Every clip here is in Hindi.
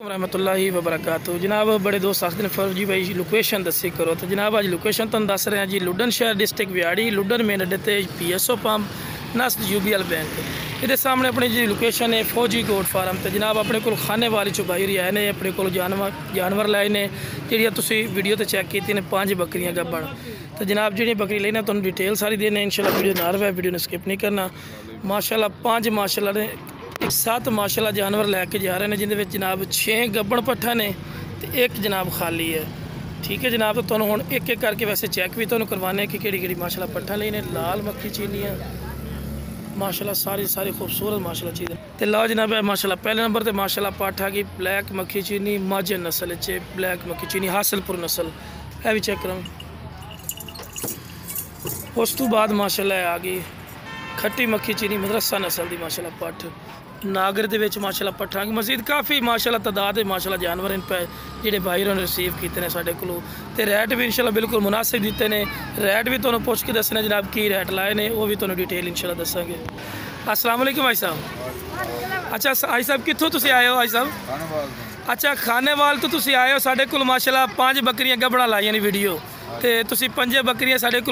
रहमतुल्लाहि व बरकातहू। जनाब बड़े दोस्त आखते हैं फौजी भाई लोकेशन दसी करो, तो जनाब अज लोकेशन तुम दस रहे हैं जी लुडन शहर डिस्ट्रिक्ट व्याड़ी लुडन मेन अड्डे ते PSO पंप नस्ट UBL बैंक ये सामने अपनी जी लोकेशन है फौजी गोट फार्म। तो जनाब अपने को खाने वाली चुबाई रही आए ने अपने को जानवर लाए ने जिहड़ियां तुसी वीडियो ते चेक की ने 5 बकरियां गब्बड़। तो जनाब जी बकरी लेना तुहानू डिटेल सारी देने इंशाल्लाह वीडियो नाल है, वीडियो ने स्किप नहीं करना। माशाल्लाह 5 माशाल्लाह ने 7 माशाल्लाह जानवर लैके जा रहे हैं जिन्हें जनाब 6 गब्बड़ पट्ठा ने तो 1 जनाब खाली है। ठीक है जनाब, तो तुहानू हुण एक एक करके वैसे चेक भी तुहानू करवाने कि किहड़ी माशाल्लाह पट्ठा लेने लाल मक्खी चीनियाँ माशाल्लाह सारी खूबसूरत माशाल्लाह चीज़ तो लो जनाब माशाल्लाह पहले नंबर पर माशाल्लाह पाठ आ गई ब्लैक मक्खी चीनी माझ नस्ल च ब्लैक मक्खी चीनी हासिलपुर नस्ल है भी चेक करो। उस तो बाद माशाल्लाह आ गई खट्टी मक्खी चीनी मदरसा नस्ल की माशाल्लाह पट्ठ नागर दे विच माशाल्लाह पट्ठा की मजीद काफ़ी माशाल्लाह तादाद है माशाल्लाह जानवर इन पे जिहड़े भाई ने रिसीव किए हैं साढ़े को तो रेट भी इंशाल्लाह बिल्कुल मुनासिब दिते हैं। रेट भी तुहानू पुछ के दसने जनाब की रेट लाए ने वो भी तुहानू डिटेल इंशाल्लाह दसांगे। अस्सलाम वालेकुम भाई साहब। अच्छा भाई साहब कित्थों तुसीं आए हो भाई साहब? अच्छा खानेवाल तो तुसीं आए हो साढ़े को माशाल्लाह 5 बकरियां गब्बड़ां लाइयां ने वीडियो तो तुसीं 5 बकरियां साढ़े को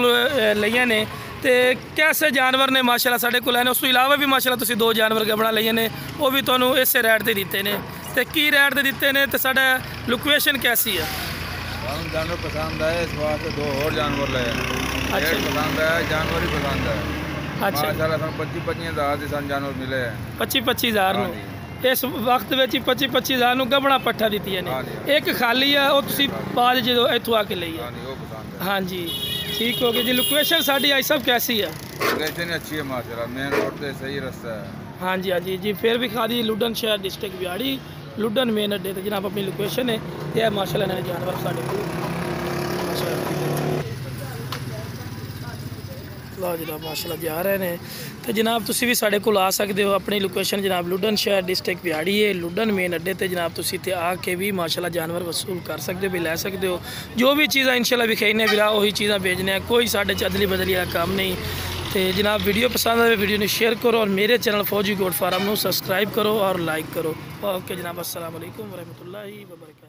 लईयां ने तो कैसे जानवर ने माशाल्लाह साढ़े को लैने। उस तो इलावा भी माशाल्लाह तुसीं 2 जानवर गब्बड़ां लईयां ने वो भी तुहानू इस रेट ते दिते ने तो की रेट ते दिते ने तो साडा लोकेशन कैसी है? जानवर पसंद आए इस वास्ते 2 और जानवर लाए। अच्छा पसंद आया जानवर ही पसंद है। अच्छा माशाल्लाह 25-25 हज़ार के जानवर मिले 25-25 हज़ार इस वक्त में 25-25 हज़ार गब्बड़ा पट्ठा दी ने। एक खाली है वो तुसीं बाद जो इत्थों आके ली है। हाँ जी ठीक हो गया जी। लोकेशन साड़ी आई सब कैसी है? लोकेशन अच्छी है माशाल्लाह, मेन रोड पे सही रास्ता है। हाँ जी जी फिर भी खादी लुडन शहर डिस्ट्रिक्ट व्याड़ी लुडन मेन अड्डे ते जनाब अपनी लोकेशन है ये माशाल्लाह इन्होंने जानवर साढ़े को लो जनाब माशाल्लाह जा रहे हैं। तो जनाब तुसी भी साढ़े को आ सकते हो अपनी लोकेशन जनाब लुडन शहर डिस्ट्रिक्ट व्याड़ी है लुडन मेन अड्डे ते जनाब तुसी ते आके भी माशाल्लाह जानवर वसूल कर सकते हो भी लै सकते हो। जो भी चीज़ा इंशाल्लाह विखाईने बिला वही चीज़ा भेजने कोई साढ़े च अदली बदली का काम नहीं। तो जनाब वीडियो पसंद आए वीडियो ने शेयर करो और मेरे चैनल फौजी गोट फार्म को सब्सक्राइब करो और लाइक करो। ओके जनाब अस्सलाम वालेकुम व रहमतुल्लाहि व बरकातहू।